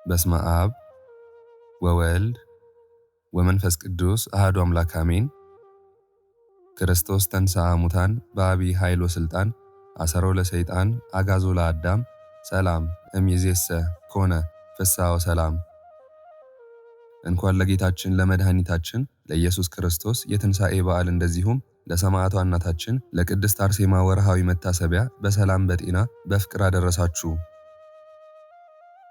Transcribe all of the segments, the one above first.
በስመ አብ ወወልድ ወመንፈስ ቅዱስ አሐዱ አምላክ አሜን። ክርስቶስ ተንሥአ እሙታን በዐቢይ ኃይል ወሥልጣን አሰሮ ለሰይጣን አግዓዞ ለአዳም ሰላም እምይእዜሰ ኮነ ፍስሐ ወሰላም። እንኳን ለጌታችን ለመድኃኒታችን ለኢየሱስ ክርስቶስ የትንሣኤ በዓል እንደዚሁም ለሰማዕቷ እናታችን ለቅድስት አርሴማ ወርሃዊ መታሰቢያ በሰላም በጤና በፍቅር አደረሳችሁ።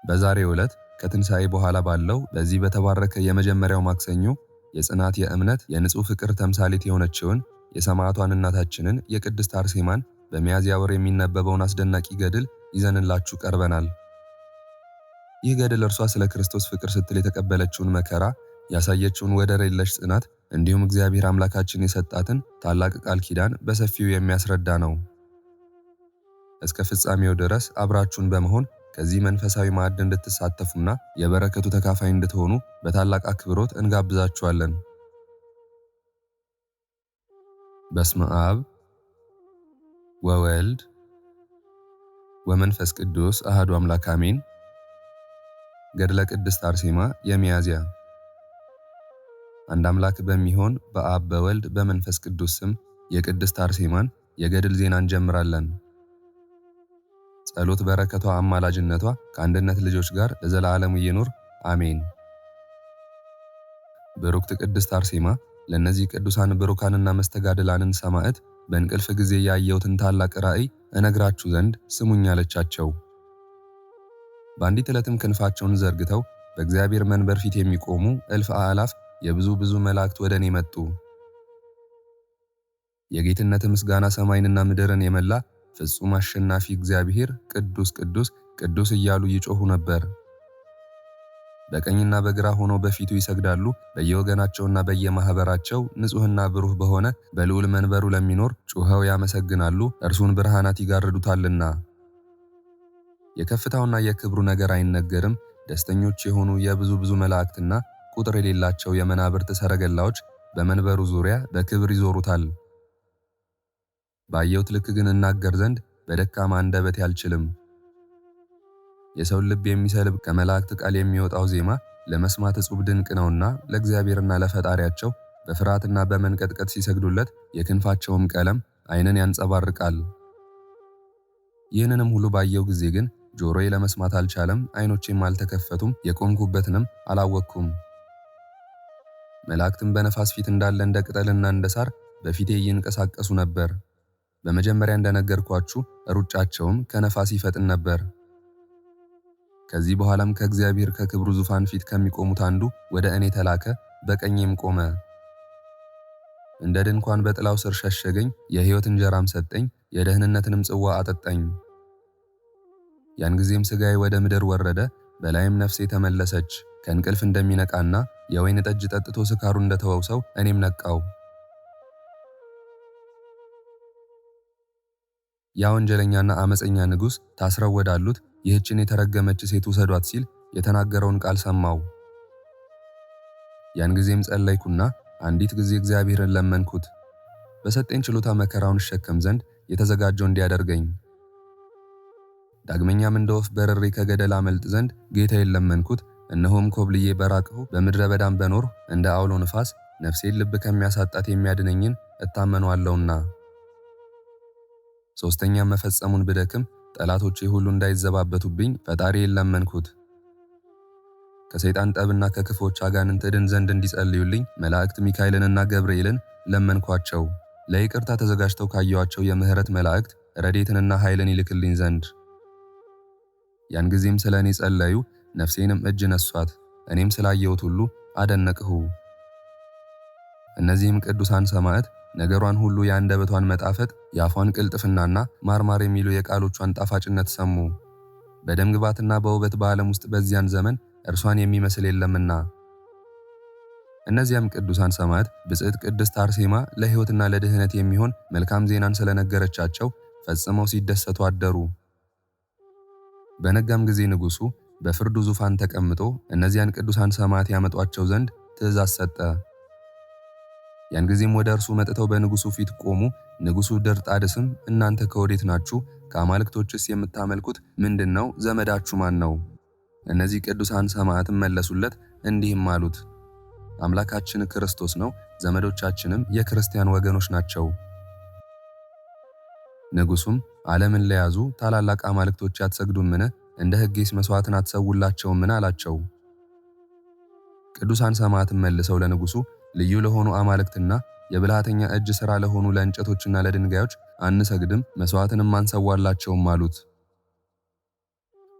በዛሬው ዕለት ከትንሣኤ በኋላ ባለው በዚህ በተባረከ የመጀመሪያው ማክሰኞ የጽናት የእምነት የንጹሕ ፍቅር ተምሳሌት የሆነችውን የሰማዕቷን እናታችንን የቅድስት አርሴማን በሚያዝያ ወር የሚነበበውን አስደናቂ ገድል ይዘንላችሁ ቀርበናል። ይህ ገድል እርሷ ስለ ክርስቶስ ፍቅር ስትል የተቀበለችውን መከራ፣ ያሳየችውን ወደር የለሽ ጽናት እንዲሁም እግዚአብሔር አምላካችን የሰጣትን ታላቅ ቃል ኪዳን በሰፊው የሚያስረዳ ነው። እስከ ፍጻሜው ድረስ አብራችሁን በመሆን ከዚህ መንፈሳዊ ማዕድ እንድትሳተፉና የበረከቱ ተካፋይ እንድትሆኑ በታላቅ አክብሮት እንጋብዛችኋለን። በስመ አብ ወወልድ ወመንፈስ ቅዱስ አሐዱ አምላክ አሜን። ገድለ ቅድስት አርሴማ የሚያዝያ። አንድ አምላክ በሚሆን በአብ በወልድ በመንፈስ ቅዱስ ስም የቅድስት አርሴማን የገድል ዜና እንጀምራለን። ጸሎት በረከቷ አማላጅነቷ ከአንድነት ልጆች ጋር ለዘላለሙ ይኑር አሜን። ብሩክት ቅድስት አርሴማ ለእነዚህ ቅዱሳን ብሩካንና መስተጋድላንን ሰማዕት በእንቅልፍ ጊዜ ያየሁትን ታላቅ ራእይ እነግራችሁ ዘንድ ስሙኝ አለቻቸው። በአንዲት ዕለትም ክንፋቸውን ዘርግተው በእግዚአብሔር መንበር ፊት የሚቆሙ እልፍ አእላፍ የብዙ መላእክት ወደ እኔ መጡ። የጌትነት ምስጋና ሰማይንና ምድርን የመላ ፍጹም አሸናፊ እግዚአብሔር ቅዱስ ቅዱስ ቅዱስ እያሉ ይጮኹ ነበር። በቀኝና በግራ ሆነው በፊቱ ይሰግዳሉ። በየወገናቸውና በየማኅበራቸው ንጹሕና ብሩህ በሆነ በልዑል መንበሩ ለሚኖር ጩኸው ያመሰግናሉ፣ እርሱን ብርሃናት ይጋርዱታልና። የከፍታውና የክብሩ ነገር አይነገርም። ደስተኞች የሆኑ የብዙ መላእክትና ቁጥር የሌላቸው የመናብርት ሰረገላዎች በመንበሩ ዙሪያ በክብር ይዞሩታል። ባየሁት ልክ ግን እናገር ዘንድ በደካማ አንደበቴ አልችልም። የሰውን ልብ የሚሰልብ ከመላእክት ቃል የሚወጣው ዜማ ለመስማት እጹብ ድንቅ ነውና ለእግዚአብሔርና ለፈጣሪያቸው በፍርሃትና በመንቀጥቀጥ ሲሰግዱለት የክንፋቸውም ቀለም ዓይንን ያንጸባርቃል። ይህንንም ሁሉ ባየው ጊዜ ግን ጆሮዬ ለመስማት አልቻለም፣ ዓይኖቼም አልተከፈቱም፣ የቆምኩበትንም አላወቅኩም። መላእክትም በነፋስ ፊት እንዳለ እንደ ቅጠልና እንደ ሳር በፊቴ ይንቀሳቀሱ ነበር። በመጀመሪያ እንደነገርኳችሁ ሩጫቸውም ከነፋስ ይፈጥን ነበር። ከዚህ በኋላም ከእግዚአብሔር ከክብሩ ዙፋን ፊት ከሚቆሙት አንዱ ወደ እኔ ተላከ፣ በቀኜም ቆመ። እንደ ድንኳን በጥላው ስር ሸሸገኝ፣ የሕይወት እንጀራም ሰጠኝ፣ የደህንነትንም ጽዋ አጠጣኝ። ያን ጊዜም ሥጋዬ ወደ ምድር ወረደ፣ በላይም ነፍሴ ተመለሰች። ከእንቅልፍ እንደሚነቃና የወይን ጠጅ ጠጥቶ ስካሩ እንደተወው ሰው እኔም ነቃው። ያ ወንጀለኛና አመፀኛ ንጉሥ ታስረው ወዳሉት ይህችን የተረገመች ሴት ውሰዷት ሲል የተናገረውን ቃል ሰማው። ያን ጊዜም ጸለይኩና አንዲት ጊዜ እግዚአብሔርን ለመንኩት፣ በሰጠኝ ችሎታ መከራውን እሸከም ዘንድ የተዘጋጀው እንዲያደርገኝ። ዳግመኛም እንደ ወፍ በርሬ ከገደል አመልጥ ዘንድ ጌታዬን ለመንኩት። እነሆም ኮብልዬ በራቅሁ በምድረ በዳም በኖርሁ እንደ አውሎ ንፋስ ነፍሴን ልብ ከሚያሳጣት የሚያድነኝን እታመነዋለሁና። ሦስተኛም መፈጸሙን ብደክም ጠላቶቼ ሁሉ እንዳይዘባበቱብኝ ፈጣሪዬን ለመንኩት። ከሰይጣን ጠብና ከክፎች አጋንንት እድን ዘንድ እንዲጸልዩልኝ መላእክት ሚካኤልንና ገብርኤልን ለመንኳቸው፣ ለይቅርታ ተዘጋጅተው ካየኋቸው የምሕረት መላእክት ረድኤትንና ኃይልን ይልክልኝ ዘንድ። ያን ጊዜም ስለ እኔ ጸለዩ፣ ነፍሴንም እጅ ነሷት። እኔም ስላየሁት ሁሉ አደነቅሁ። እነዚህም ቅዱሳን ሰማዕት ነገሯን ሁሉ፣ የአንደበቷን መጣፈጥ፣ የአፏን ቅልጥፍናና ማርማር የሚሉ የቃሎቿን ጣፋጭነት ሰሙ። በደም ግባትና በውበት በዓለም ውስጥ በዚያን ዘመን እርሷን የሚመስል የለምና። እነዚያም ቅዱሳን ሰማዕት ብጽዕት ቅድስት አርሴማ ለሕይወትና ለድኅነት የሚሆን መልካም ዜናን ስለነገረቻቸው ፈጽመው ሲደሰቱ አደሩ። በነጋም ጊዜ ንጉሡ በፍርዱ ዙፋን ተቀምጦ እነዚያን ቅዱሳን ሰማዕት ያመጧቸው ዘንድ ትእዛዝ ሰጠ። ያን ጊዜም ወደ እርሱ መጥተው በንጉሡ ፊት ቆሙ። ንጉሡ ድርጣድስም እናንተ ከወዴት ናችሁ? ከአማልክቶችስ የምታመልኩት ምንድነው? ዘመዳችሁ ማን ነው? እነዚህ ቅዱሳን ሰማዕትም መለሱለት እንዲህም አሉት፣ አምላካችን ክርስቶስ ነው፣ ዘመዶቻችንም የክርስቲያን ወገኖች ናቸው። ንጉሡም ዓለምን ለያዙ ታላላቅ አማልክቶች አትሰግዱምን? እንደ ሕጌስ መሥዋዕትን አትሰውላቸውምን? አላቸው። ቅዱሳን ሰማዕትም መልሰው ለንጉሡ ልዩ ለሆኑ አማልክትና የብልሃተኛ እጅ ሥራ ለሆኑ ለእንጨቶችና ለድንጋዮች አንሰግድም፣ መሥዋዕትንም አንሰዋላቸውም አሉት።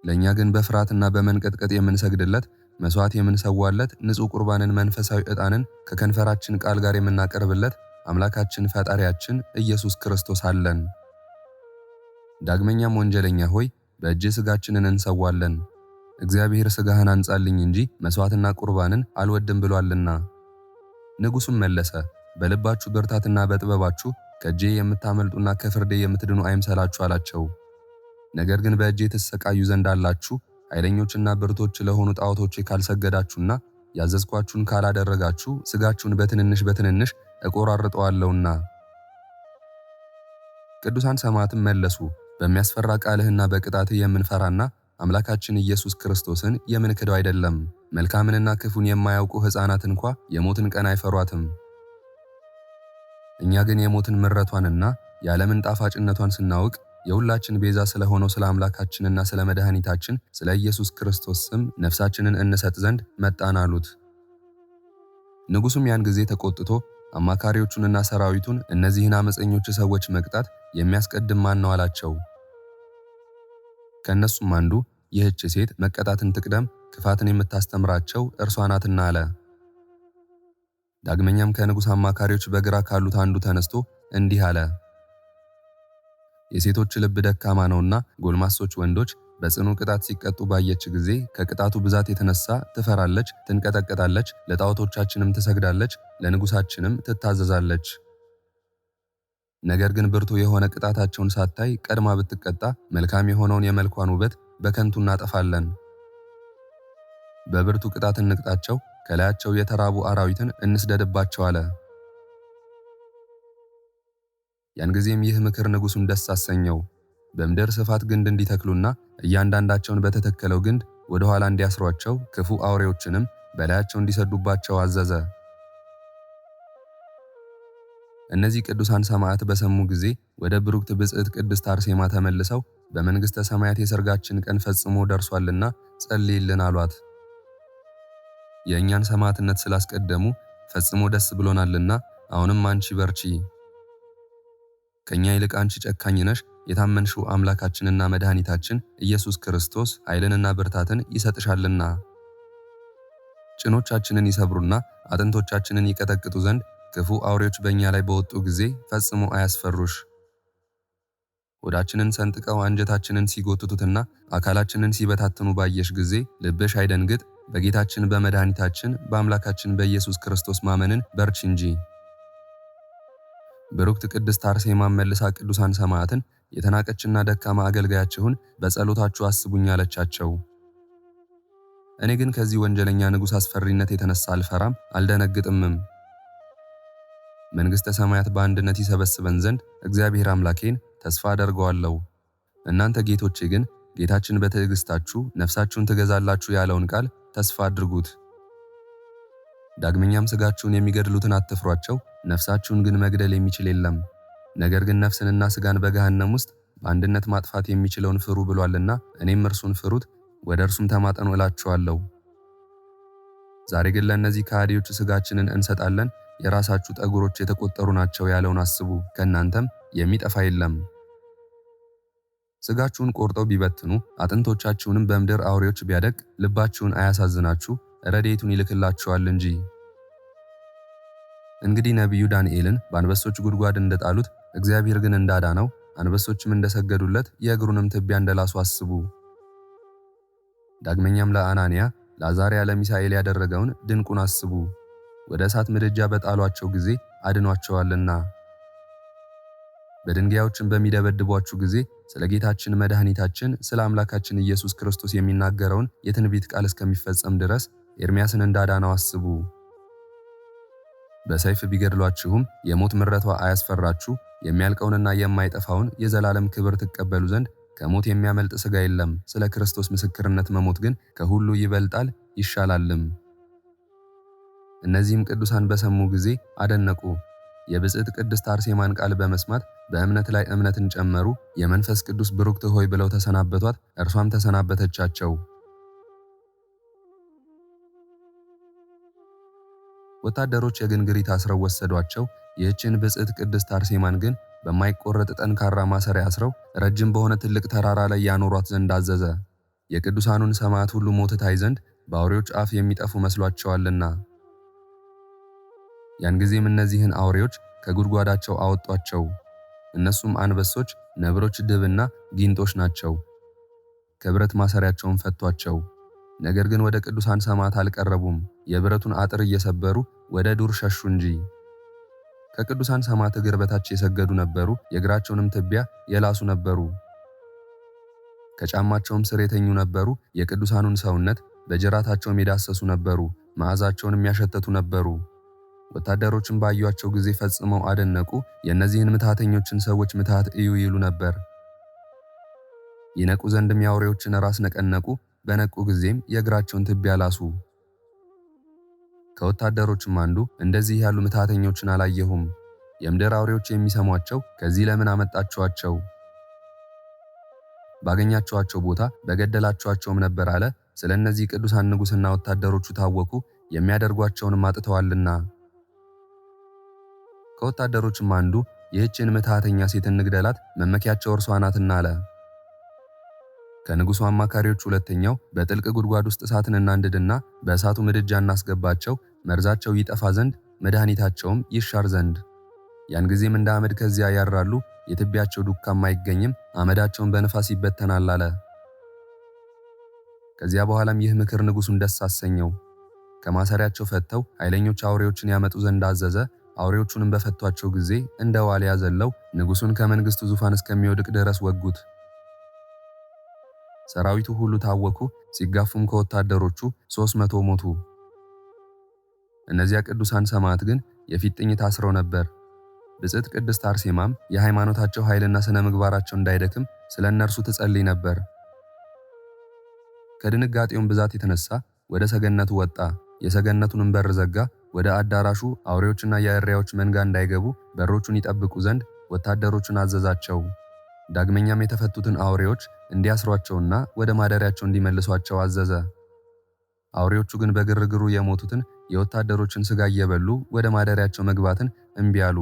ለእኛ ግን በፍርሃትና በመንቀጥቀጥ የምንሰግድለት፣ መሥዋዕት የምንሰዋለት፣ ንጹሕ ቁርባንን መንፈሳዊ ዕጣንን ከከንፈራችን ቃል ጋር የምናቀርብለት አምላካችን ፈጣሪያችን ኢየሱስ ክርስቶስ አለን። ዳግመኛም ወንጀለኛ ሆይ በእጅህ ሥጋችንን እንሰዋለን፣ እግዚአብሔር ሥጋህን አንጻልኝ እንጂ መሥዋዕትና ቁርባንን አልወድም ብሏልና። ንጉሡም መለሰ፣ በልባችሁ ብርታትና በጥበባችሁ ከእጄ የምታመልጡና ከፍርዴ የምትድኑ አይምሰላችሁ አላቸው። ነገር ግን በእጄ ትሰቃዩ ዘንድ አላችሁ፣ ኃይለኞችና ብርቶች ለሆኑ ጣዖቶቼ ካልሰገዳችሁና ያዘዝኳችሁን ካላደረጋችሁ ሥጋችሁን በትንንሽ በትንንሽ እቆራርጠዋለሁና። ቅዱሳን ሰማዕትም መለሱ፣ በሚያስፈራ ቃልህና በቅጣትህ የምንፈራና አምላካችን ኢየሱስ ክርስቶስን የምንክደው አይደለም። መልካምንና ክፉን የማያውቁ ሕፃናት እንኳ የሞትን ቀን አይፈሯትም። እኛ ግን የሞትን ምረቷንና የዓለምን ጣፋጭነቷን ስናውቅ የሁላችን ቤዛ ስለሆነው ስለ አምላካችንና ስለ መድኃኒታችን ስለ ኢየሱስ ክርስቶስ ስም ነፍሳችንን እንሰጥ ዘንድ መጣን አሉት። ንጉሡም ያን ጊዜ ተቆጥቶ አማካሪዎቹንና ሰራዊቱን እነዚህን አመፀኞች ሰዎች መቅጣት የሚያስቀድም ማን ነው አላቸው። ከእነሱም አንዱ ይህች ሴት መቀጣትን ትቅደም፣ ክፋትን የምታስተምራቸው እርሷ ናትና አለ። ዳግመኛም ከንጉሥ አማካሪዎች በግራ ካሉት አንዱ ተነስቶ እንዲህ አለ፣ የሴቶች ልብ ደካማ ነውና ጎልማሶች ወንዶች በጽኑ ቅጣት ሲቀጡ ባየች ጊዜ ከቅጣቱ ብዛት የተነሳ ትፈራለች፣ ትንቀጠቀጣለች፣ ለጣዖቶቻችንም ትሰግዳለች፣ ለንጉሳችንም ትታዘዛለች። ነገር ግን ብርቱ የሆነ ቅጣታቸውን ሳታይ ቀድማ ብትቀጣ መልካም የሆነውን የመልኳን ውበት በከንቱ እናጠፋለን። በብርቱ ቅጣት እንቅጣቸው፣ ከላያቸው የተራቡ አራዊትን እንስደድባቸው አለ። ያን ጊዜም ይህ ምክር ንጉሡን ደስ አሰኘው። በምድር ስፋት ግንድ እንዲተክሉና እያንዳንዳቸውን በተተከለው ግንድ ወደ ኋላ እንዲያስሯቸው ክፉ አውሬዎችንም በላያቸው እንዲሰዱባቸው አዘዘ። እነዚህ ቅዱሳን ሰማዕት በሰሙ ጊዜ ወደ ብሩክት ብጽዕት ቅድስት አርሴማ ተመልሰው በመንግሥተ ሰማያት የሰርጋችን ቀን ፈጽሞ ደርሷልና ጸልይልን አሏት። የእኛን ሰማዕትነት ስላስቀደሙ ፈጽሞ ደስ ብሎናልና አሁንም አንቺ በርቺ፣ ከኛ ይልቅ አንቺ ጨካኝ ነሽ። የታመንሽው አምላካችንና መድኃኒታችን ኢየሱስ ክርስቶስ ኃይልንና ብርታትን ይሰጥሻልና ጭኖቻችንን ይሰብሩና አጥንቶቻችንን ይቀጠቅጡ ዘንድ ክፉ አውሬዎች በእኛ ላይ በወጡ ጊዜ ፈጽሞ አያስፈሩሽ። ሆዳችንን ሰንጥቀው አንጀታችንን ሲጎትቱትና አካላችንን ሲበታትኑ ባየሽ ጊዜ ልብሽ አይደንግጥ፣ በጌታችን በመድኃኒታችን በአምላካችን በኢየሱስ ክርስቶስ ማመንን በርቺ እንጂ። ብሩክት ቅድስት አርሴማ መልሳ ቅዱሳን ሰማዕትን የተናቀችና ደካማ አገልጋያችሁን በጸሎታችሁ አስቡኝ አለቻቸው። እኔ ግን ከዚህ ወንጀለኛ ንጉሥ አስፈሪነት የተነሳ አልፈራም አልደነግጥምም። መንግሥተ ሰማያት በአንድነት ይሰበስበን ዘንድ እግዚአብሔር አምላኬን ተስፋ አደርገዋለሁ። እናንተ ጌቶቼ ግን ጌታችን በትዕግሥታችሁ ነፍሳችሁን ትገዛላችሁ ያለውን ቃል ተስፋ አድርጉት። ዳግመኛም ሥጋችሁን የሚገድሉትን አትፍሯቸው፣ ነፍሳችሁን ግን መግደል የሚችል የለም። ነገር ግን ነፍስንና ሥጋን በገሃነም ውስጥ በአንድነት ማጥፋት የሚችለውን ፍሩ ብሏልና እኔም እርሱን ፍሩት፣ ወደ እርሱም ተማጠኑ እላችኋለሁ። ዛሬ ግን ለእነዚህ ከሃዲዎች ሥጋችንን እንሰጣለን፣ የራሳችሁ ጠጉሮች የተቆጠሩ ናቸው ያለውን አስቡ፣ ከእናንተም የሚጠፋ የለም። ሥጋችሁን ቆርጠው ቢበትኑ አጥንቶቻችሁንም በምድር አውሬዎች ቢያደቅ ልባችሁን አያሳዝናችሁ፣ ረድኤቱን ይልክላችኋል እንጂ። እንግዲህ ነቢዩ ዳንኤልን በአንበሶች ጉድጓድ እንደጣሉት እግዚአብሔር ግን እንዳዳነው አንበሶችም እንደሰገዱለት የእግሩንም ትቢያ እንደላሱ አስቡ። ዳግመኛም ለአናንያ ለአዛርያ ለሚሳኤል ያደረገውን ድንቁን አስቡ። ወደ እሳት ምድጃ በጣሏቸው ጊዜ አድኗቸዋልና። በድንጋዮችን በሚደበድቧችሁ ጊዜ ስለ ጌታችን መድኃኒታችን ስለ አምላካችን ኢየሱስ ክርስቶስ የሚናገረውን የትንቢት ቃል እስከሚፈጸም ድረስ ኤርምያስን እንዳዳነው አስቡ። በሰይፍ ቢገድሏችሁም የሞት ምረቷ አያስፈራችሁ፣ የሚያልቀውንና የማይጠፋውን የዘላለም ክብር ትቀበሉ ዘንድ ከሞት የሚያመልጥ ሥጋ የለም። ስለ ክርስቶስ ምስክርነት መሞት ግን ከሁሉ ይበልጣል ይሻላልም። እነዚህም ቅዱሳን በሰሙ ጊዜ አደነቁ። የብጽዕት ቅድስት አርሴማን ቃል በመስማት በእምነት ላይ እምነትን ጨመሩ። የመንፈስ ቅዱስ ብሩክት ሆይ ብለው ተሰናበቷት፣ እርሷም ተሰናበተቻቸው። ወታደሮች የግንግሪት አስረው ወሰዷቸው። ይህችን ብጽዕት ቅድስት አርሴማን ግን በማይቆረጥ ጠንካራ ማሰሪያ አስረው ረጅም በሆነ ትልቅ ተራራ ላይ ያኖሯት ዘንድ አዘዘ። የቅዱሳኑን ሰማዕት ሁሉ ሞት ታይ ዘንድ በአውሬዎች አፍ የሚጠፉ መስሏቸዋልና። ያን ጊዜም እነዚህን አውሬዎች ከጉድጓዳቸው አወጧቸው። እነሱም አንበሶች፣ ነብሮች፣ ድብና ጊንጦች ናቸው። ከብረት ማሰሪያቸውን ፈቷቸው። ነገር ግን ወደ ቅዱሳን ሰማዕት አልቀረቡም። የብረቱን አጥር እየሰበሩ ወደ ዱር ሸሹ እንጂ። ከቅዱሳን ሰማዕት እግር በታች የሰገዱ ነበሩ፣ የእግራቸውንም ትቢያ የላሱ ነበሩ። ከጫማቸውም ስር የተኙ ነበሩ። የቅዱሳኑን ሰውነት በጅራታቸውም የዳሰሱ ነበሩ፣ መዓዛቸውንም ያሸተቱ ነበሩ። ወታደሮችም ባዩአቸው ጊዜ ፈጽመው አደነቁ። የእነዚህን ምትሃተኞችን ሰዎች ምትሃት እዩ ይሉ ነበር። ይነቁ ዘንድም የአውሬዎችን ራስ ነቀነቁ። በነቁ ጊዜም የእግራቸውን ትቢያ ላሱ። ከወታደሮችም አንዱ እንደዚህ ያሉ ምትሃተኞችን አላየሁም። የምድር አውሬዎች የሚሰሟቸው ከዚህ ለምን አመጣችኋቸው? ባገኛችኋቸው ቦታ በገደላችኋቸውም ነበር አለ። ስለ እነዚህ ቅዱሳን ንጉሥና ወታደሮቹ ታወኩ፣ የሚያደርጓቸውንም አጥተዋልና። ከወታደሮችም አንዱ ይህችን ምትሃተኛ ሴት እንግደላት፣ መመኪያቸው እርሷ ናትና አለ። ከንጉሡ አማካሪዎች ሁለተኛው በጥልቅ ጉድጓድ ውስጥ እሳትን እናንድድና በእሳቱ ምድጃ እናስገባቸው፣ መርዛቸው ይጠፋ ዘንድ መድኃኒታቸውም ይሻር ዘንድ። ያን ጊዜም እንደ አመድ ከዚያ ያራሉ፣ የትቢያቸው ዱካም አይገኝም፣ አመዳቸውን በንፋስ ይበተናል አለ። ከዚያ በኋላም ይህ ምክር ንጉሡን ደስ አሰኘው። ከማሰሪያቸው ፈተው ኃይለኞች አውሬዎችን ያመጡ ዘንድ አዘዘ። አውሬዎቹንም በፈቷቸው ጊዜ እንደ ዋልያ ዘለው ንጉሡን ከመንግሥቱ ዙፋን እስከሚወድቅ ድረስ ወጉት። ሰራዊቱ ሁሉ ታወኩ። ሲጋፉም ከወታደሮቹ 300 ሞቱ። እነዚያ ቅዱሳን ሰማዕት ግን የፊጥኝ ታስረው ነበር። ብጽዕት ቅድስት አርሴማም የሃይማኖታቸው ኃይልና ስነ ምግባራቸው እንዳይደክም ስለ እነርሱ ትጸልይ ነበር። ከድንጋጤውም ብዛት የተነሳ ወደ ሰገነቱ ወጣ። የሰገነቱንም በር ዘጋ። ወደ አዳራሹ አውሬዎችና የእሪያዎች መንጋ እንዳይገቡ በሮቹን ይጠብቁ ዘንድ ወታደሮቹን አዘዛቸው። ዳግመኛም የተፈቱትን አውሬዎች እንዲያስሯቸውና ወደ ማደሪያቸው እንዲመልሷቸው አዘዘ። አውሬዎቹ ግን በግርግሩ የሞቱትን የወታደሮችን ሥጋ እየበሉ ወደ ማደሪያቸው መግባትን እምቢ አሉ።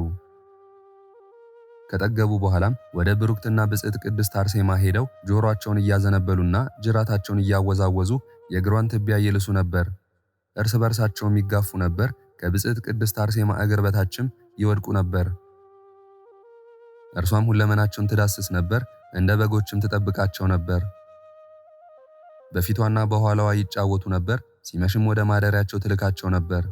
ከጠገቡ በኋላም ወደ ብሩክትና ብጽዕት ቅድስት አርሴማ ሄደው ጆሮአቸውን እያዘነበሉና ጅራታቸውን እያወዛወዙ የእግሯን ትቢያ ይልሱ ነበር። እርስ በርሳቸውም ይጋፉ ነበር። ከብጽዕት ቅድስት አርሴማ እግር በታችም ይወድቁ ነበር። እርሷም ሁለመናቸውን ትዳስስ ነበር፣ እንደ በጎችም ትጠብቃቸው ነበር። በፊቷና በኋላዋ ይጫወቱ ነበር። ሲመሽም ወደ ማደሪያቸው ትልካቸው ነበር።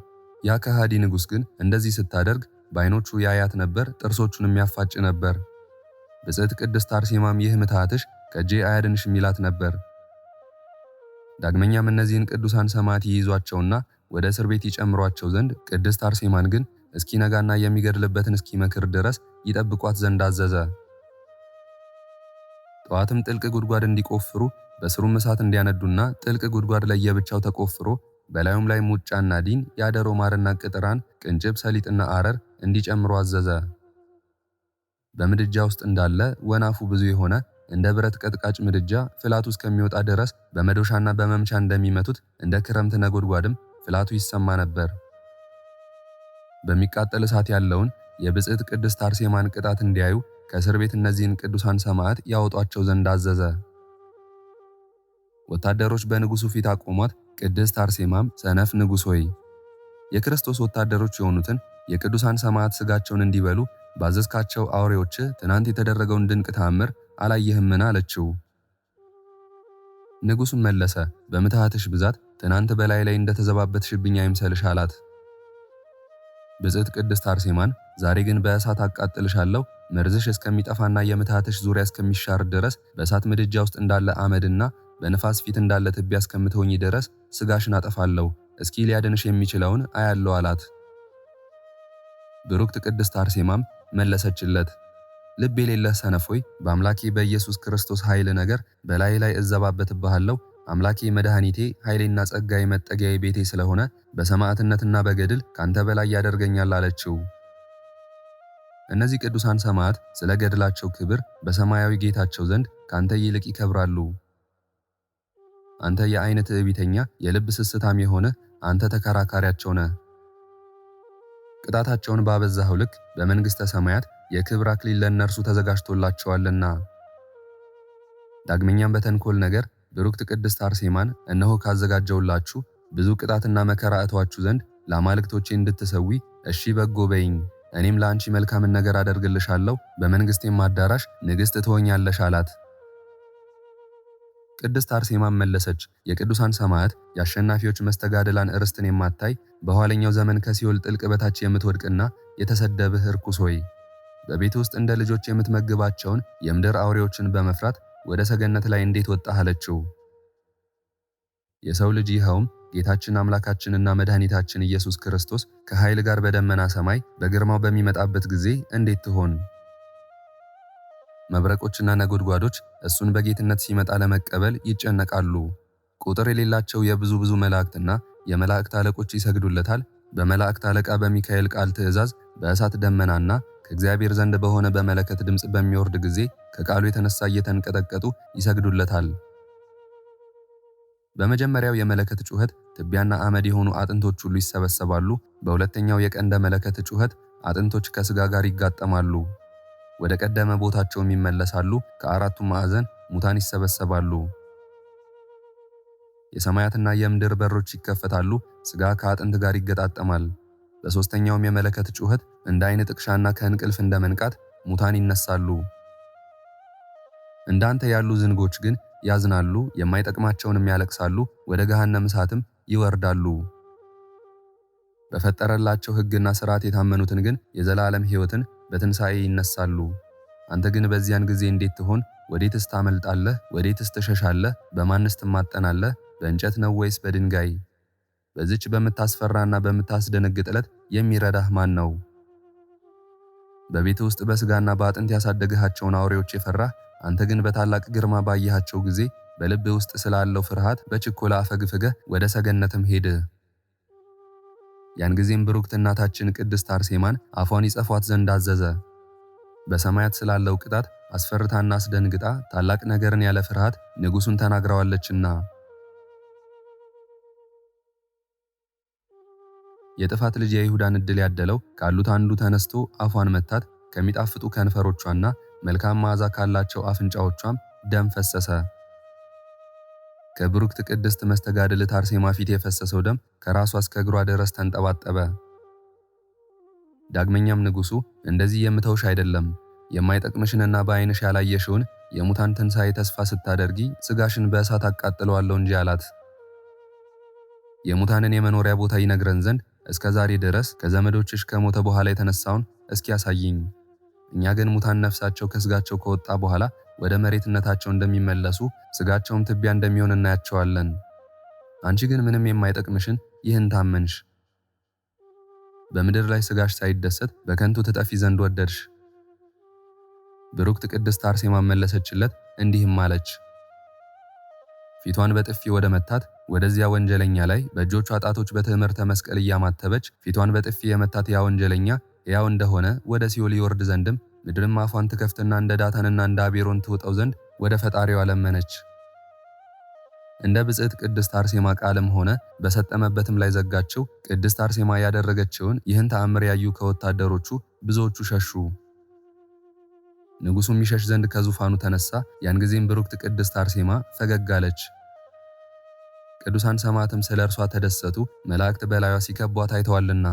ያ ከሃዲ ንጉሥ ግን እንደዚህ ስታደርግ በዓይኖቹ ያያት ነበር፣ ጥርሶቹንም ያፋጭ ነበር። ብጽዕት ቅድስት አርሴማም ይህ ምትሃትሽ ከእጄ አያድንሽም ይላት ነበር። ዳግመኛም እነዚህን ቅዱሳን ሰማዕት ይይዟቸውና ወደ እስር ቤት ይጨምሯቸው ዘንድ ቅድስት አርሴማን ግን እስኪነጋና የሚገድልበትን እስኪመክር ድረስ ይጠብቋት ዘንድ አዘዘ። ጠዋትም ጥልቅ ጉድጓድ እንዲቆፍሩ በስሩም እሳት እንዲያነዱና ጥልቅ ጉድጓድ ለየብቻው ተቆፍሮ በላዩም ላይ ሙጫና ዲን፣ ያደሮ ማርና ቅጥራን፣ ቅንጭብ፣ ሰሊጥና አረር እንዲጨምሩ አዘዘ። በምድጃ ውስጥ እንዳለ ወናፉ ብዙ የሆነ እንደ ብረት ቀጥቃጭ ምድጃ ፍላቱ እስከሚወጣ ድረስ በመዶሻና በመምቻ እንደሚመቱት እንደ ክረምት ነጎድጓድም ፍላቱ ይሰማ ነበር። በሚቃጠል እሳት ያለውን የብጽዕት ቅድስት አርሴማን ቅጣት እንዲያዩ ከእስር ቤት እነዚህን ቅዱሳን ሰማዕት ያወጧቸው ዘንድ አዘዘ። ወታደሮች በንጉሡ ፊት አቆሟት። ቅድስት አርሴማም ሰነፍ ንጉሥ ሆይ የክርስቶስ ወታደሮች የሆኑትን የቅዱሳን ሰማዕት ሥጋቸውን እንዲበሉ ባዘዝካቸው አውሬዎች ትናንት የተደረገውን ድንቅ ተአምር አላየህምን? አለችው። ንጉሡም መለሰ፣ በምትሃትሽ ብዛት ትናንት በላይ ላይ እንደተዘባበትሽብኝ አይምሰልሽ አላት። ብጽዕት ቅድስት አርሴማን ዛሬ ግን በእሳት አቃጥልሻለሁ፣ መርዝሽ እስከሚጠፋና የምትሃትሽ ዙሪያ እስከሚሻር ድረስ በእሳት ምድጃ ውስጥ እንዳለ አመድና በንፋስ ፊት እንዳለ ትቢያ እስከምትሆኚ ድረስ ሥጋሽን አጠፋለሁ፣ እስኪ ሊያድንሽ የሚችለውን አያለው አላት። ብሩክት ቅድስት አርሴማም መለሰችለት፣ ልብ የሌለህ ሰነፍ ሆይ በአምላኬ በኢየሱስ ክርስቶስ ኃይል ነገር ላይ እዘባበትብሃለሁ። አምላኬ መድኃኒቴ ኃይሌና ጸጋዬ መጠጊያዬ ቤቴ ስለሆነ በሰማዕትነትና በገድል ካንተ በላይ ያደርገኛል አለችው። እነዚህ ቅዱሳን ሰማዕት ስለ ገድላቸው ክብር በሰማያዊ ጌታቸው ዘንድ ካንተ ይልቅ ይከብራሉ። አንተ የዓይን ትዕቢተኛ የልብ ስስታም የሆነ አንተ ተከራካሪያቸው ነህ። ቅጣታቸውን ባበዛኸው ልክ በመንግሥተ ሰማያት የክብር አክሊል ለእነርሱ ተዘጋጅቶላቸዋልና። ዳግመኛም በተንኮል ነገር ብሩክት ቅድስት አርሴማን እነሆ ካዘጋጀውላችሁ ብዙ ቅጣትና መከራ እተዋችሁ ዘንድ ለአማልክቶቼ እንድትሰዊ እሺ በጎ በይኝ፣ እኔም ለአንቺ መልካምን ነገር አደርግልሻለሁ፣ በመንግሥቴም አዳራሽ ንግሥት ትሆኛለሽ አላት። ቅድስት አርሴማም መለሰች፣ የቅዱሳን ሰማዕት የአሸናፊዎች መስተጋድላን ርስትን የማታይ በኋለኛው ዘመን ከሲኦል ጥልቅ በታች የምትወድቅና የተሰደብህ ርኩስ ሆይ በቤት ውስጥ እንደ ልጆች የምትመግባቸውን የምድር አውሬዎችን በመፍራት ወደ ሰገነት ላይ እንዴት ወጣህ አለችው። የሰው ልጅ ይኸውም ጌታችን አምላካችንና መድኃኒታችን ኢየሱስ ክርስቶስ ከኃይል ጋር በደመና ሰማይ በግርማው በሚመጣበት ጊዜ እንዴት ትሆን? መብረቆችና ነጎድጓዶች እሱን በጌትነት ሲመጣ ለመቀበል ይጨነቃሉ። ቁጥር የሌላቸው የብዙ መላእክትና የመላእክት አለቆች ይሰግዱለታል። በመላእክት አለቃ በሚካኤል ቃል ትእዛዝ በእሳት ደመናና ከእግዚአብሔር ዘንድ በሆነ በመለከት ድምፅ በሚወርድ ጊዜ ከቃሉ የተነሳ እየተንቀጠቀጡ ይሰግዱለታል። በመጀመሪያው የመለከት ጩኸት ትቢያና አመድ የሆኑ አጥንቶች ሁሉ ይሰበሰባሉ። በሁለተኛው የቀንደ መለከት ጩኸት አጥንቶች ከሥጋ ጋር ይጋጠማሉ፣ ወደ ቀደመ ቦታቸውም ይመለሳሉ። ከአራቱም ማዕዘን ሙታን ይሰበሰባሉ። የሰማያትና የምድር በሮች ይከፈታሉ፣ ሥጋ ከአጥንት ጋር ይገጣጠማል። በሦስተኛውም የመለከት ጩኸት እንደ ዓይን ጥቅሻና ከእንቅልፍ እንደ መንቃት ሙታን ይነሳሉ። እንዳንተ ያሉ ዝንጎች ግን ያዝናሉ፣ የማይጠቅማቸውንም ያለቅሳሉ፣ ወደ ገሃነም እሳትም ይወርዳሉ። በፈጠረላቸው ሕግና ሥርዓት የታመኑትን ግን የዘላለም ሕይወትን በትንሣኤ ይነሳሉ። አንተ ግን በዚያን ጊዜ እንዴት ትሆን? ወዴትስ ታመልጣለህ? ወዴትስ ትሸሻለህ? በማንስ ትማጠናለህ? በእንጨት ነው ወይስ በድንጋይ? በዚች በምታስፈራና በምታስደነግጥ ዕለት የሚረዳህ ማን ነው? በቤት ውስጥ በሥጋና በአጥንት ያሳደግሃቸውን አውሬዎች የፈራህ አንተ ግን በታላቅ ግርማ ባየሃቸው ጊዜ በልብ ውስጥ ስላለው ፍርሃት በችኮላ አፈግፍገህ ወደ ሰገነትም ሄድህ። ያን ጊዜም ብሩክት እናታችን ቅድስት አርሴማን አፏን ይጸፏት ዘንድ አዘዘ። በሰማያት ስላለው ቅጣት አስፈርታና አስደንግጣ ታላቅ ነገርን ያለ ፍርሃት ንጉሡን ተናግረዋለችና። የጥፋት ልጅ የይሁዳን ዕድል ያደለው ካሉት አንዱ ተነስቶ አፏን መታት። ከሚጣፍጡ ከንፈሮቿና መልካም መዓዛ ካላቸው አፍንጫዎቿም ደም ፈሰሰ። ከብሩክት ቅድስት መስተጋድልት አርሴማ ፊት የፈሰሰው ደም ከራሷ እስከ እግሯ ድረስ ተንጠባጠበ። ዳግመኛም ንጉሡ እንደዚህ የምተውሽ አይደለም፣ የማይጠቅምሽንና በዓይንሽ ያላየሽውን የሙታን ትንሣኤ ተስፋ ስታደርጊ ሥጋሽን በእሳት አቃጥለዋለሁ እንጂ አላት። የሙታንን የመኖሪያ ቦታ ይነግረን ዘንድ እስከ ዛሬ ድረስ ከዘመዶችሽ ከሞተ በኋላ የተነሳውን እስኪ ያሳይኝ። እኛ ግን ሙታን ነፍሳቸው ከሥጋቸው ከወጣ በኋላ ወደ መሬትነታቸው እንደሚመለሱ ሥጋቸውም ትቢያ እንደሚሆን እናያቸዋለን። አንቺ ግን ምንም የማይጠቅምሽን ይህን ታመንሽ። በምድር ላይ ሥጋሽ ሳይደሰት በከንቱ ትጠፊ ዘንድ ወደድሽ። ብሩክት ቅድስት አርሴማ መለሰችለት እንዲህም አለች። ፊቷን በጥፊ ወደ መታት ወደዚያ ወንጀለኛ ላይ በእጆቿ ጣቶች በትዕምርተ መስቀል እያማተበች ፊቷን በጥፊ የመታት ያ ወንጀለኛ ሕያው እንደሆነ ወደ ሲኦል ይወርድ ዘንድም ምድርም አፏን ትከፍትና እንደ ዳታንና እንደ አቤሮን ትውጠው ዘንድ ወደ ፈጣሪዋ ለመነች። እንደ ብጽዕት ቅድስት አርሴማ ቃልም ሆነ በሰጠመበትም ላይ ዘጋችው። ቅድስት አርሴማ ያደረገችውን ይህን ተአምር ያዩ ከወታደሮቹ ብዙዎቹ ሸሹ። ንጉሡም ይሸሽ ዘንድ ከዙፋኑ ተነሳ። ያን ጊዜም ብሩክት ቅድስት አርሴማ ፈገግ አለች። ቅዱሳን ሰማዕትም ስለ እርሷ ተደሰቱ፣ መላእክት በላዩዋ ሲከቧት አይተዋልና።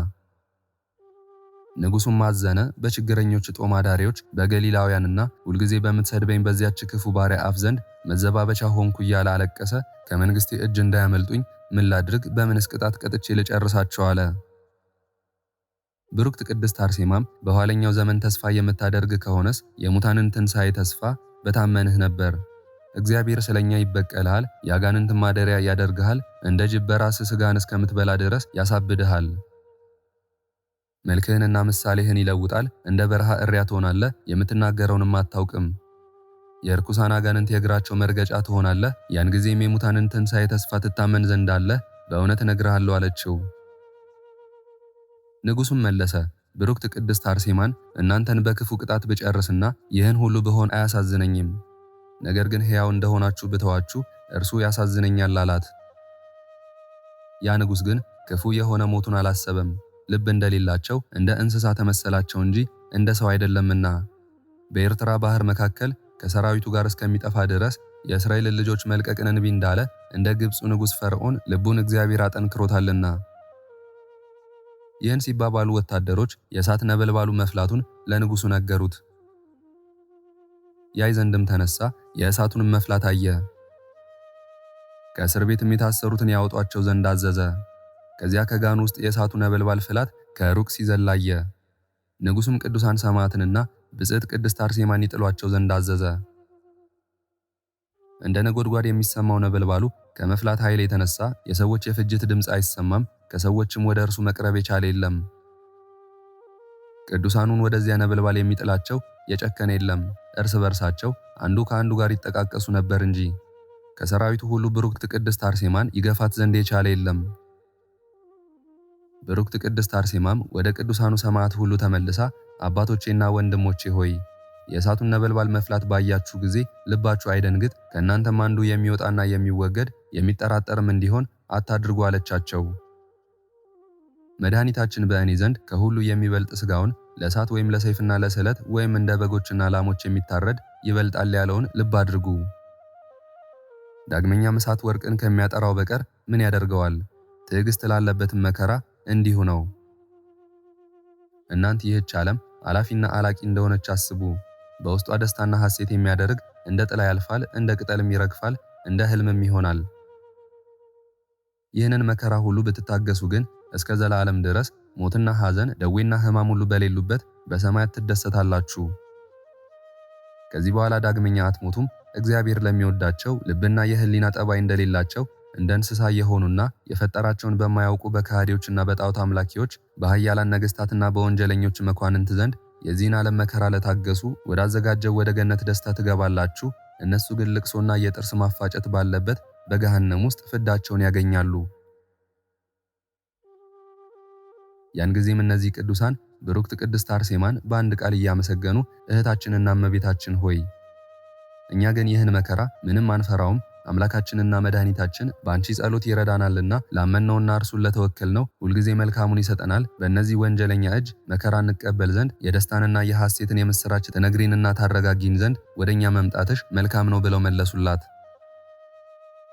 ንጉሡም አዘነ። በችግረኞች ጦም አዳሪዎች በገሊላውያንና ሁልጊዜ በምትሰድበኝ በዚያች ክፉ ባሪያ አፍ ዘንድ መዘባበቻ ሆንኩ እያለ አለቀሰ። ከመንግሥቴ እጅ እንዳያመልጡኝ ምን ላድርግ? በምንስ ቅጣት ቀጥቼ ልጨርሳቸው አለ። ብሩክት ቅድስት አርሴማም በኋለኛው ዘመን ተስፋ የምታደርግ ከሆነስ የሙታንን ትንሣኤ ተስፋ በታመንህ ነበር። እግዚአብሔር ስለኛ ይበቀልሃል፣ የአጋንንት ማደሪያ ያደርግሃል፣ እንደ ጅብ በራስህ ሥጋን እስከምትበላ ድረስ ያሳብድሃል። መልክህንና ምሳሌህን ይለውጣል። እንደ በረሃ እሪያ ትሆናለህ፣ የምትናገረውንም አታውቅም። የርኩሳን አጋንንት የእግራቸው መርገጫ ትሆናለህ። ያን ጊዜም የሙታንን ትንሣኤ ተስፋ ትታመን ዘንድ አለ። በእውነት እነግርሃለሁ አለችው። ንጉሡም መለሰ፣ ብሩክት ቅድስት አርሴማን እናንተን በክፉ ቅጣት ብጨርስና ይህን ሁሉ ብሆን አያሳዝነኝም። ነገር ግን ሕያው እንደሆናችሁ ብተዋችሁ እርሱ ያሳዝነኛል አላት። ያ ንጉሥ ግን ክፉ የሆነ ሞቱን አላሰበም። ልብ እንደሌላቸው እንደ እንስሳ ተመሰላቸው እንጂ እንደ ሰው አይደለምና። በኤርትራ ባህር መካከል ከሰራዊቱ ጋር እስከሚጠፋ ድረስ የእስራኤልን ልጆች መልቀቅን እንቢ እንዳለ እንደ ግብፁ ንጉሥ ፈርዖን ልቡን እግዚአብሔር አጠንክሮታልና። ይህን ሲባባሉ ወታደሮች የእሳት ነበልባሉ መፍላቱን ለንጉሡ ነገሩት። ያይ ዘንድም ተነሳ፣ የእሳቱንም መፍላት አየ። ከእስር ቤትም የታሰሩትን ያወጧቸው ዘንድ አዘዘ። ከዚያ ከጋኑ ውስጥ የእሳቱ ነበልባል ፍላት ከሩቅ ሲዘል አየ። ንጉሡም ቅዱሳን ሰማዕትንና ብጽዕት ቅድስት አርሴማን ይጥሏቸው ዘንድ አዘዘ። እንደ ነጎድጓድ የሚሰማው ነበልባሉ ከመፍላት ኃይል የተነሳ የሰዎች የፍጅት ድምፅ አይሰማም፣ ከሰዎችም ወደ እርሱ መቅረብ የቻለ የለም። ቅዱሳኑን ወደዚያ ነበልባል የሚጥላቸው የጨከነ የለም። እርስ በርሳቸው አንዱ ከአንዱ ጋር ይጠቃቀሱ ነበር እንጂ ከሰራዊቱ ሁሉ ብሩክት ቅድስት አርሴማን ይገፋት ዘንድ የቻለ የለም። ብሩክት ቅድስት አርሴማም ወደ ቅዱሳኑ ሰማዕት ሁሉ ተመልሳ አባቶቼና ወንድሞቼ ሆይ የእሳቱን ነበልባል መፍላት ባያችሁ ጊዜ ልባችሁ አይደንግጥ፣ ከእናንተም አንዱ የሚወጣና የሚወገድ የሚጠራጠርም እንዲሆን አታድርጉ አለቻቸው። መድኃኒታችን በእኔ ዘንድ ከሁሉ የሚበልጥ ሥጋውን ለእሳት ወይም ለሰይፍና ለስለት ወይም እንደ በጎችና ላሞች የሚታረድ ይበልጣል ያለውን ልብ አድርጉ። ዳግመኛም እሳት ወርቅን ከሚያጠራው በቀር ምን ያደርገዋል? ትዕግስት ላለበትም መከራ እንዲሁ ነው። እናንት ይህች ዓለም አላፊና አላቂ እንደሆነች አስቡ። በውስጧ ደስታና ሐሴት የሚያደርግ እንደ ጥላ ያልፋል፣ እንደ ቅጠልም ይረግፋል፣ እንደ ሕልምም ይሆናል። ይህንን መከራ ሁሉ ብትታገሱ ግን እስከ ዘላለም ድረስ ሞትና ሐዘን፣ ደዌና ሕማም ሁሉ በሌሉበት በሰማያት ትደሰታላችሁ። ከዚህ በኋላ ዳግመኛ አትሞቱም። እግዚአብሔር ለሚወዳቸው ልብና የህሊና ጠባይ እንደሌላቸው እንደ እንስሳ የሆኑና የፈጠራቸውን በማያውቁ በከሃዲዎችና በጣዖት አምላኪዎች በኃያላን ነገሥታትና በወንጀለኞች መኳንንት ዘንድ የዚህን ዓለም መከራ ለታገሱ ወዳዘጋጀው ወደ ገነት ደስታ ትገባላችሁ። እነሱ ግን ልቅሶና የጥርስ ማፋጨት ባለበት በገሃነም ውስጥ ፍዳቸውን ያገኛሉ። ያን ጊዜም እነዚህ ቅዱሳን ብሩክት ቅድስት አርሴማን በአንድ ቃል እያመሰገኑ እህታችንና እመቤታችን ሆይ እኛ ግን ይህን መከራ ምንም አንፈራውም፣ አምላካችንና መድኃኒታችን በአንቺ ጸሎት ይረዳናልና ላመንነውና እርሱን ለተወከልነው ሁልጊዜ መልካሙን ይሰጠናል። በእነዚህ ወንጀለኛ እጅ መከራ እንቀበል ዘንድ የደስታንና የሐሴትን የምስራች ትነግሪንና ታረጋጊን ዘንድ ወደኛ መምጣትሽ መልካም ነው ብለው መለሱላት።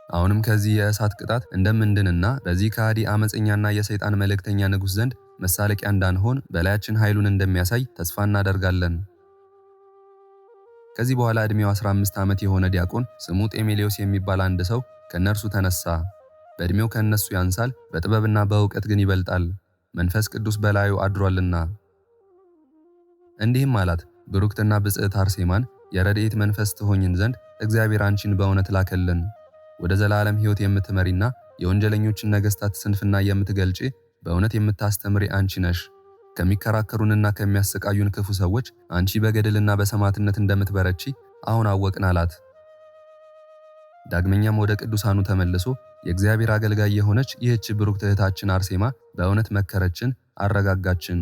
አሁንም ከዚህ የእሳት ቅጣት እንደምንድንና በዚህ ከሃዲ አመፀኛና የሰይጣን መልእክተኛ ንጉሥ ዘንድ መሳለቂያ እንዳንሆን በላያችን ኃይሉን እንደሚያሳይ ተስፋ እናደርጋለን። ከዚህ በኋላ ዕድሜው 15 ዓመት የሆነ ዲያቆን ስሙ ጤሜሌዎስ የሚባል አንድ ሰው ከነርሱ ተነሳ። በዕድሜው ከነሱ ያንሳል፣ በጥበብና በእውቀት ግን ይበልጣል፣ መንፈስ ቅዱስ በላዩ አድሯልና። እንዲህም አላት፣ ብሩክትና ብጽዕት አርሴማን የረድኤት መንፈስ ትሆኝን ዘንድ እግዚአብሔር አንቺን በእውነት ላከልን። ወደ ዘላለም ሕይወት የምትመሪና የወንጀለኞችን ነገሥታት ስንፍና የምትገልጪ በእውነት የምታስተምሪ አንቺ ነሽ። ከሚከራከሩንና ከሚያሰቃዩን ክፉ ሰዎች አንቺ በገድልና በሰማዕትነት እንደምትበረቺ አሁን አወቅን አላት። ዳግመኛም ወደ ቅዱሳኑ ተመልሶ የእግዚአብሔር አገልጋይ የሆነች ይህች ብሩክት እህታችን አርሴማ በእውነት መከረችን፣ አረጋጋችን።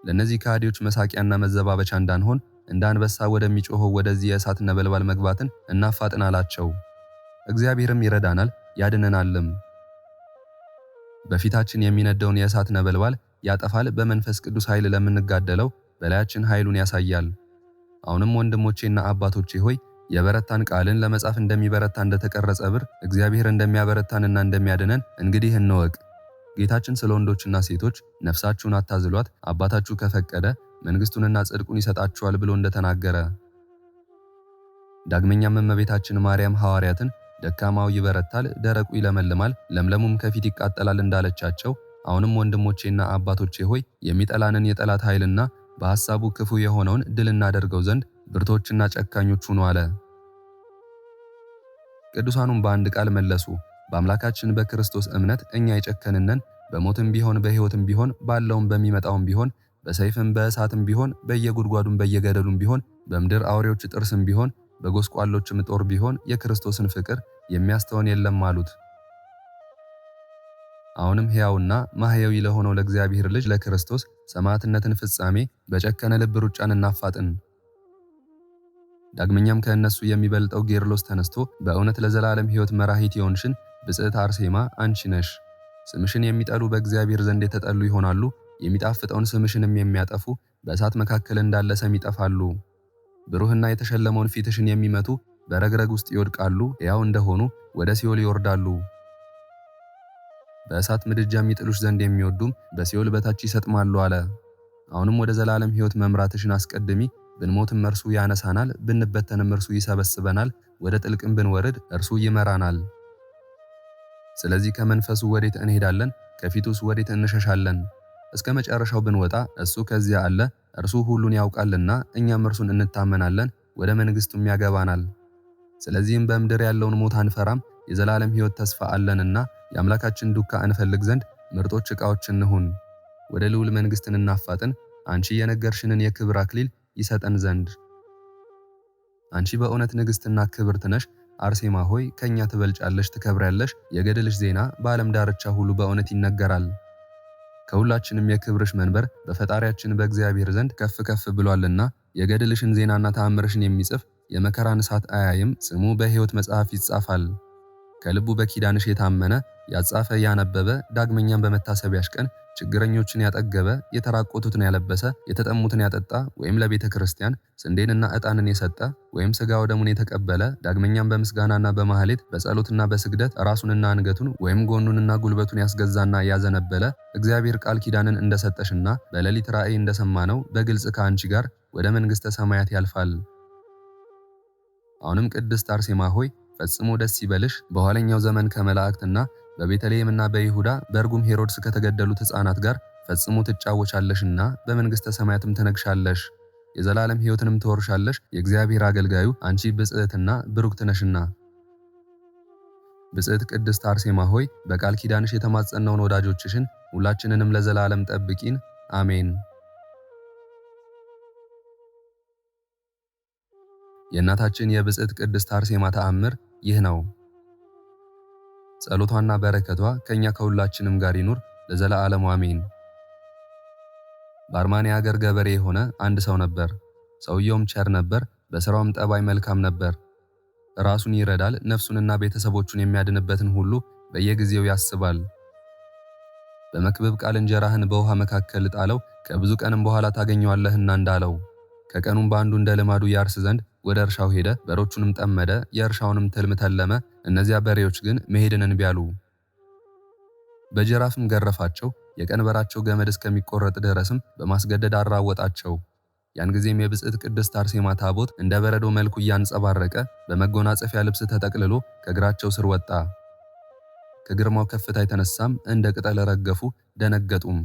ለእነዚህ ከሃዲዎች መሳቂያና መዘባበቻ እንዳንሆን እንደ አንበሳ ወደሚጮኸው ወደዚህ የእሳት ነበልባል መግባትን እናፋጥን አላቸው። እግዚአብሔርም ይረዳናል ያድነናልም። በፊታችን የሚነደውን የእሳት ነበልባል ያጠፋል። በመንፈስ ቅዱስ ኃይል ለምንጋደለው በላያችን ኃይሉን ያሳያል። አሁንም ወንድሞቼና አባቶቼ ሆይ የበረታን ቃልን ለመጻፍ እንደሚበረታ እንደተቀረጸ ብር እግዚአብሔር እንደሚያበረታንና እንደሚያድነን እንግዲህ እንወቅ። ጌታችን ስለ ወንዶችና ሴቶች ነፍሳችሁን አታዝሏት፣ አባታችሁ ከፈቀደ መንግሥቱንና ጽድቁን ይሰጣችኋል ብሎ እንደተናገረ። ዳግመኛም እመቤታችን ማርያም ሐዋርያትን ደካማው ይበረታል፣ ደረቁ ይለመልማል፣ ለምለሙም ከፊት ይቃጠላል እንዳለቻቸው አሁንም ወንድሞቼና አባቶቼ ሆይ የሚጠላንን የጠላት ኃይልና በሐሳቡ ክፉ የሆነውን ድል እናደርገው ዘንድ ብርቶችና ጨካኞች ሁኑ አለ። ቅዱሳኑም በአንድ ቃል መለሱ፣ በአምላካችን በክርስቶስ እምነት እኛ የጨከንነን፣ በሞትም ቢሆን በሕይወትም ቢሆን ባለውም በሚመጣውም ቢሆን በሰይፍም በእሳትም ቢሆን በየጉድጓዱም በየገደሉም ቢሆን በምድር አውሬዎች ጥርስም ቢሆን በጎስቋሎችም ጦር ቢሆን የክርስቶስን ፍቅር የሚያስተውን የለም አሉት። አሁንም ሕያውና ማህያዊ ለሆነው ለእግዚአብሔር ልጅ ለክርስቶስ ሰማዕትነትን ፍጻሜ በጨከነ ልብ ሩጫን እናፋጥን። ዳግመኛም ከእነሱ የሚበልጠው ጌርሎስ ተነስቶ በእውነት ለዘላለም ሕይወት መራሂት የሆንሽን ብጽዕት አርሴማ አንቺ ነሽ። ስምሽን የሚጠሉ በእግዚአብሔር ዘንድ የተጠሉ ይሆናሉ፣ የሚጣፍጠውን ስምሽንም የሚያጠፉ በእሳት መካከል እንዳለ ሰም ይጠፋሉ። ብሩህና የተሸለመውን ፊትሽን የሚመቱ በረግረግ ውስጥ ይወድቃሉ፣ ሕያው እንደሆኑ ወደ ሲኦል ይወርዳሉ። በእሳት ምድጃ የሚጥሉሽ ዘንድ የሚወዱም በሲኦል በታች ይሰጥማሉ አለ። አሁንም ወደ ዘላለም ሕይወት መምራትሽን አስቀድሚ። ብንሞትም እርሱ ያነሳናል፣ ብንበተንም እርሱ ይሰበስበናል፣ ወደ ጥልቅም ብንወርድ እርሱ ይመራናል። ስለዚህ ከመንፈሱ ወዴት እንሄዳለን? ከፊቱስ ወዴት እንሸሻለን? እስከ መጨረሻው ብንወጣ እሱ ከዚያ አለ። እርሱ ሁሉን ያውቃልና እኛም እርሱን እንታመናለን፣ ወደ መንግሥቱም ያገባናል። ስለዚህም በምድር ያለውን ሞት አንፈራም፣ የዘላለም ሕይወት ተስፋ አለንና የአምላካችን ዱካ እንፈልግ ዘንድ ምርጦች ዕቃዎች እንሁን። ወደ ልዑል መንግሥትን እናፋጥን፣ አንቺ የነገርሽንን የክብር አክሊል ይሰጠን ዘንድ። አንቺ በእውነት ንግሥትና ክብርት ነሽ። አርሴማ ሆይ ከኛ ትበልጫለሽ፣ ትከብሪያለሽ። የገድልሽ ዜና በዓለም ዳርቻ ሁሉ በእውነት ይነገራል። ከሁላችንም የክብርሽ መንበር በፈጣሪያችን በእግዚአብሔር ዘንድ ከፍ ከፍ ብሏልና የገድልሽን ዜናና ተአምርሽን የሚጽፍ የመከራን እሳት አያይም፣ ስሙ በሕይወት መጽሐፍ ይጻፋል። ከልቡ በኪዳንሽ የታመነ ያጻፈ ያነበበ፣ ዳግመኛም በመታሰቢያሽ ቀን ችግረኞችን ያጠገበ፣ የተራቆቱትን ያለበሰ፣ የተጠሙትን ያጠጣ፣ ወይም ለቤተ ክርስቲያን ስንዴንና ዕጣንን የሰጠ፣ ወይም ሥጋ ወደሙን የተቀበለ፣ ዳግመኛም በምስጋናና በማህሌት በጸሎትና በስግደት ራሱንና አንገቱን ወይም ጎኑንና ጉልበቱን ያስገዛና ያዘነበለ፣ እግዚአብሔር ቃል ኪዳንን እንደሰጠሽና በሌሊት ራእይ እንደሰማነው በግልጽ ከአንቺ ጋር ወደ መንግሥተ ሰማያት ያልፋል። አሁንም ቅድስት አርሴማ ሆይ ፈጽሞ ደስ ይበልሽ። በኋለኛው ዘመን ከመላእክትና በቤተልሔምና በይሁዳ በእርጉም ሄሮድስ ከተገደሉት ሕፃናት ጋር ፈጽሞ ትጫወቻለሽና በመንግሥተ ሰማያትም ትነግሻለሽ፣ የዘላለም ሕይወትንም ትወርሻለሽ። የእግዚአብሔር አገልጋዩ አንቺ ብጽዕትና ብሩክት ነሽና። ብጽዕት ቅድስት አርሴማ ሆይ በቃል ኪዳንሽ የተማጸነውን ወዳጆችሽን ሁላችንንም ለዘላለም ጠብቂን፣ አሜን። የእናታችን የብጽዕት ቅድስት አርሴማ ተአምር ይህ ነው። ጸሎቷና በረከቷ ከኛ ከሁላችንም ጋር ይኑር ለዘላለሙ አሜን። በአርማንያ ሀገር ገበሬ የሆነ አንድ ሰው ነበር። ሰውየውም ቸር ነበር፣ በሥራውም ጠባይ መልካም ነበር። ራሱን ይረዳል፣ ነፍሱንና ቤተሰቦቹን የሚያድንበትን ሁሉ በየጊዜው ያስባል። በመክብብ ቃል እንጀራህን በውሃ መካከል ጣለው፣ ከብዙ ቀንም በኋላ ታገኘዋለህና እንዳለው። ከቀኑም በአንዱ እንደ ልማዱ ያርስ ዘንድ ወደ እርሻው ሄደ። በሮቹንም ጠመደ፣ የእርሻውንም ትልም ተለመ። እነዚያ በሬዎች ግን መሄድን እንቢ አሉ። በጅራፍም ገረፋቸው፣ የቀንበራቸው ገመድ እስከሚቆረጥ ድረስም በማስገደድ አራወጣቸው። ያን ጊዜም የብጽዕት ቅድስት አርሴማ ታቦት እንደ በረዶ መልኩ እያንጸባረቀ በመጎናጸፊያ ልብስ ተጠቅልሎ ከእግራቸው ስር ወጣ። ከግርማው ከፍታ የተነሳም እንደ ቅጠል ረገፉ፣ ደነገጡም።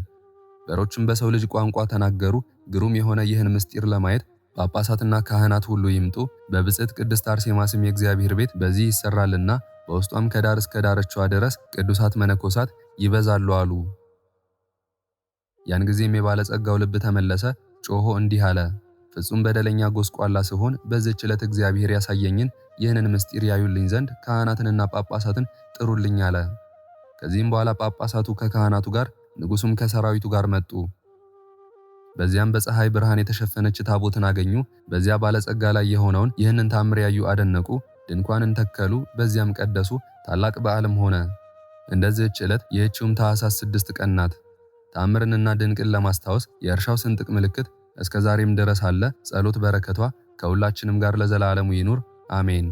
በሮችም በሰው ልጅ ቋንቋ ተናገሩ። ግሩም የሆነ ይህን ምስጢር ለማየት ጳጳሳትና ካህናት ሁሉ ይምጡ፣ በብጽዕት ቅድስት አርሴማ ስም የእግዚአብሔር ቤት በዚህ ይሰራልና በውስጧም ከዳር እስከ ዳርቻዋ ድረስ ቅዱሳት መነኮሳት ይበዛሉ አሉ። ያን ጊዜም የባለጸጋው ልብ ተመለሰ፣ ጮሆ እንዲህ አለ፣ ፍጹም በደለኛ ጎስቋላ ስሆን በዚህች ዕለት እግዚአብሔር ያሳየኝን ይህንን ምስጢር ያዩልኝ ዘንድ ካህናትንና ጳጳሳትን ጥሩልኝ አለ። ከዚህም በኋላ ጳጳሳቱ ከካህናቱ ጋር፣ ንጉሡም ከሰራዊቱ ጋር መጡ። በዚያም በፀሐይ ብርሃን የተሸፈነች ታቦትን አገኙ። በዚያ ባለጸጋ ላይ የሆነውን ይህንን ታምር ያዩ አደነቁ፣ ድንኳንን ተከሉ፣ በዚያም ቀደሱ። ታላቅ በዓልም ሆነ። እንደዚህች ዕለት ይህችውም ታኅሳስ 6 ቀን ናት። ታምርንና ድንቅን ለማስታወስ የእርሻው ስንጥቅ ምልክት እስከ ዛሬም ድረስ አለ። ጸሎት በረከቷ ከሁላችንም ጋር ለዘላለሙ ይኑር አሜን።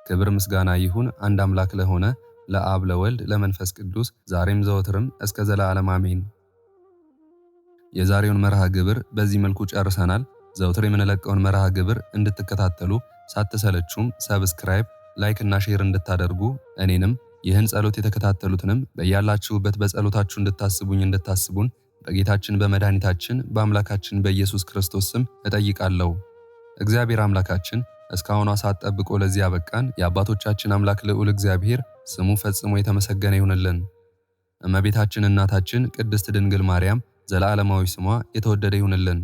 ክብር ምስጋና ይሁን አንድ አምላክ ለሆነ ለአብ ለወልድ ለመንፈስ ቅዱስ ዛሬም ዘወትርም እስከ ዘላለም አሜን። የዛሬውን መርሃ ግብር በዚህ መልኩ ጨርሰናል። ዘወትር የምንለቀውን መርሃ ግብር እንድትከታተሉ ሳትሰለቹም ሰብስክራይብ፣ ላይክ እና ሼር እንድታደርጉ እኔንም ይህን ጸሎት የተከታተሉትንም በያላችሁበት በጸሎታችሁ እንድታስቡን በጌታችን በመድኃኒታችን በአምላካችን በኢየሱስ ክርስቶስ ስም እጠይቃለሁ። እግዚአብሔር አምላካችን እስካሁኗ ሰዓት ጠብቆ ለዚህ ያበቃን የአባቶቻችን አምላክ ልዑል እግዚአብሔር ስሙ ፈጽሞ የተመሰገነ ይሁንልን። እመቤታችን እናታችን ቅድስት ድንግል ማርያም ዘላለማዊ ስሟ የተወደደ ይሁንልን።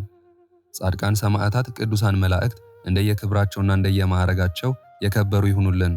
ጻድቃን ሰማዕታት፣ ቅዱሳን መላእክት እንደየክብራቸውና እንደየማዕረጋቸው የከበሩ ይሁኑልን።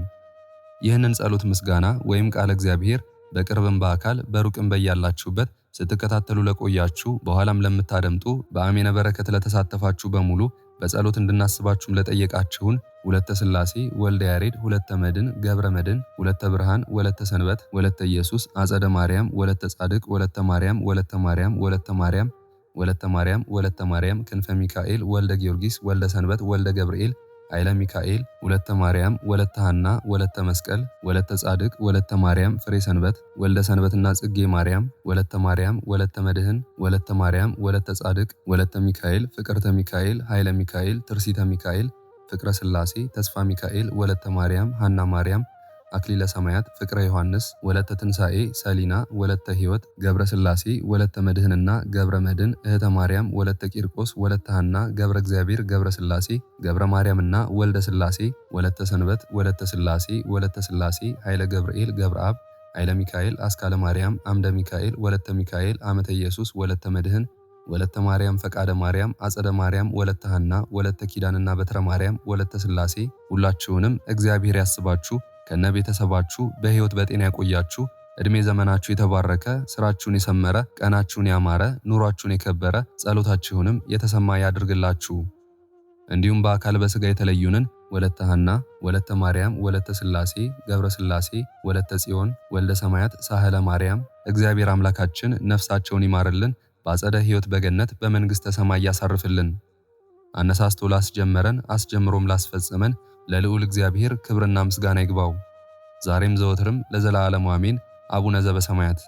ይህንን ጸሎት ምስጋና ወይም ቃለ እግዚአብሔር በቅርብም በአካል በሩቅም በያላችሁበት ስትከታተሉ ለቆያችሁ በኋላም ለምታደምጡ በአሜነ በረከት ለተሳተፋችሁ በሙሉ በጸሎት እንድናስባችሁም ለጠየቃችሁን ወለተ ሥላሴ ወልደ ያሬድ ወለተ መድን ገብረ መድን ወለተ ብርሃን ወለተ ሰንበት ወለተ ኢየሱስ አጸደ ማርያም ወለተ ጻድቅ ወለተ ማርያም ወለተ ማርያም ወለተ ማርያም ወለተ ማርያም ወለተ ማርያም ክንፈ ሚካኤል ወልደ ጊዮርጊስ ወልደ ሰንበት ወልደ ገብርኤል ኃይለ ሚካኤል ወለተ ማርያም ወለተ ሐና ወለተ መስቀል ወለተ ጻድቅ ወለተ ማርያም ፍሬ ሰንበት ወልደ ሰንበትና ጽጌ ማርያም ወለተ ማርያም ወለተ መድህን ወለተ ማርያም ወለተ ጻድቅ ወለተ ሚካኤል ፍቅርተ ሚካኤል ኃይለ ሚካኤል ትርሲተ ሚካኤል ፍቅረ ሥላሴ ተስፋ ሚካኤል ወለተ ማርያም ሐና ማርያም አክሊለ ሰማያት ፍቅረ ዮሐንስ ወለተ ትንሣኤ ሰሊና ወለተ ሕይወት ገብረ ሥላሴ ወለተ መድህንና ገብረ መድን እህተ ማርያም ወለተ ቂርቆስ ወለተ ሐና ገብረ እግዚአብሔር ገብረ ሥላሴ ገብረ ማርያምና ወልደ ሥላሴ ወለተ ሰንበት ወለተ ሥላሴ ወለተ ሥላሴ ኃይለ ገብርኤል ገብረ አብ ኃይለ ሚካኤል አስካለ ማርያም አምደ ሚካኤል ወለተ ሚካኤል አመተ ኢየሱስ ወለተ መድህን ወለተ ማርያም ፈቃደ ማርያም አጸደ ማርያም ወለተ ሐና ወለተ ኪዳንና በትረ ማርያም ወለተ ሥላሴ ሁላችሁንም እግዚአብሔር ያስባችሁ ከነ ቤተሰባችሁ በሕይወት በጤና ያቆያችሁ። እድሜ ዘመናችሁ የተባረከ፣ ስራችሁን የሰመረ፣ ቀናችሁን ያማረ፣ ኑሯችሁን የከበረ፣ ጸሎታችሁንም የተሰማ ያድርግላችሁ። እንዲሁም በአካል በሥጋ የተለዩንን ወለተ ሐና ወለተ ማርያም ወለተ ሥላሴ ገብረ ሥላሴ ወለተ ጽዮን ወልደ ሰማያት ሳህለ ማርያም እግዚአብሔር አምላካችን ነፍሳቸውን ይማርልን፣ በአጸደ ሕይወት በገነት በመንግሥተ ሰማይ ያሳርፍልን። አነሳስቶ ላስጀመረን አስጀምሮም ላስፈጸመን ለልዑል እግዚአብሔር ክብርና ምስጋና ይግባው ዛሬም ዘወትርም ለዘላለሙ አሜን። አቡነ ዘበሰማያት